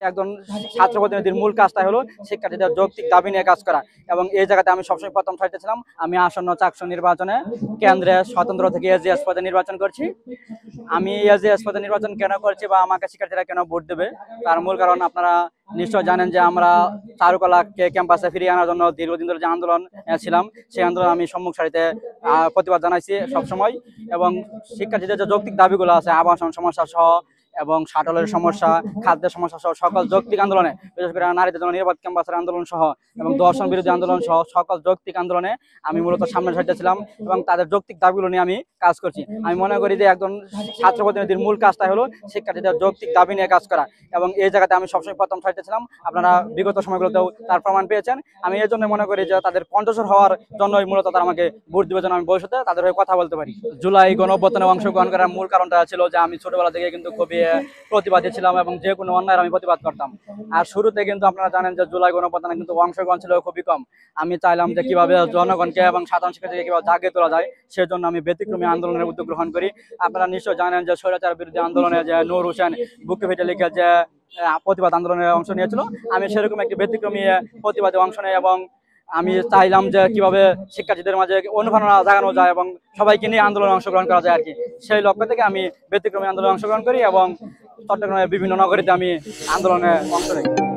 একজন ছাত্র প্রতিনিধির মূল কাজটা হলো শিক্ষার্থীদের যৌক্তিক দাবি নিয়ে কাজ করা। এবং এই জায়গাতে আমি সবসময় প্রথম সারিতে ছিলাম। আমি আসন্ন চাকসু নির্বাচনে কেন্দ্রে স্বতন্ত্র থেকে এজিএস পদে নির্বাচন করছি। আমি এজিএস পদে নির্বাচন কেন করছি বা আমাকে শিক্ষার্থীরা কেন ভোট দেবে, তার মূল কারণ আপনারা নিশ্চয় জানেন যে আমরা চারুকলাকে ক্যাম্পাসে ফিরিয়ে আনার জন্য দীর্ঘদিন ধরে যে আন্দোলন ছিলাম, সেই আন্দোলন আমি সম্মুখ সারিতে প্রতিবাদ জানাইছি সবসময়। এবং শিক্ষার্থীদের যে যৌক্তিক দাবিগুলো আছে, আবাসন সমস্যা সহ এবং শাটলের সমস্যা, খাদ্যের সমস্যা সহ সকল যৌক্তিক আন্দোলনে, বিশেষ করে নারীদের জন্য নিরাপদ ক্যাম্পাসের আন্দোলন সহ এবং দর্শন বিরোধী আন্দোলন সহ সকল যৌক্তিক আন্দোলনে আমি মূলত সামনে সারিতে ছিলাম এবং তাদের যৌক্তিক দাবিগুলো নিয়ে আমি কাজ করছি। আমি মনে করি যে একজন ছাত্র প্রতিনিধির মূল কাজটা হলো শিক্ষার্থীদের যৌক্তিক দাবি নিয়ে কাজ করা। এবং এই জায়গাতে আমি সবসময় প্রথম সারিতে ছিলাম। আপনারা বিগত সময়গুলোতেও তার প্রমাণ পেয়েছেন। আমি এই জন্য মনে করি যে তাদের কণ্ঠস্বর হওয়ার জন্যই মূলত তারা আমাকে ভোট দিবে, যেন আমি ভবিষ্যতে তাদের হয়ে কথা বলতে পারি। জুলাই গণঅভ্যুত্থানে অংশগ্রহণ করার মূল কারণটা ছিল যে আমি ছোটবেলা থেকে কিন্তু খুবই প্রতিবাদী ছিলাম এবং যে কোনো অন্যায়ের আমি প্রতিবাদ করতাম। আর শুরুতে কিন্তু আপনারা জানেন যে জুলাই গণঅভ্যুত্থানে কিন্তু অংশগ্রহণ ছিল খুবই কম। আমি চাইলাম যে কিভাবে জনগণকে এবং সাধারণ শিক্ষার্থীকে কিভাবে জাগিয়ে তোলা যায়, সেজন্য আমি ব্যতিক্রমী আন্দোলনের উদ্যোগ গ্রহণ করি। আপনারা নিশ্চয় জানেন যে স্বৈরাচার বিরোধী আন্দোলনে যে নূর হোসেন বুকে ফেটে লিখে যে প্রতিবাদ আন্দোলনে অংশ নিয়েছিল, আমি সেরকম একটি ব্যতিক্রমী প্রতিবাদে অংশ নেই এবং আমি চাইলাম যে কিভাবে শিক্ষার্থীদের মাঝে অনুপ্রেরণা জাগানো যায় এবং সবাইকে নিয়ে আন্দোলনে অংশগ্রহণ করা যায় আর কি। সেই লক্ষ্য থেকে আমি ব্যতিক্রমী আন্দোলনে অংশগ্রহণ করি এবং চট্টগ্রামের বিভিন্ন নগরীতে আমি আন্দোলনে অংশ নিই।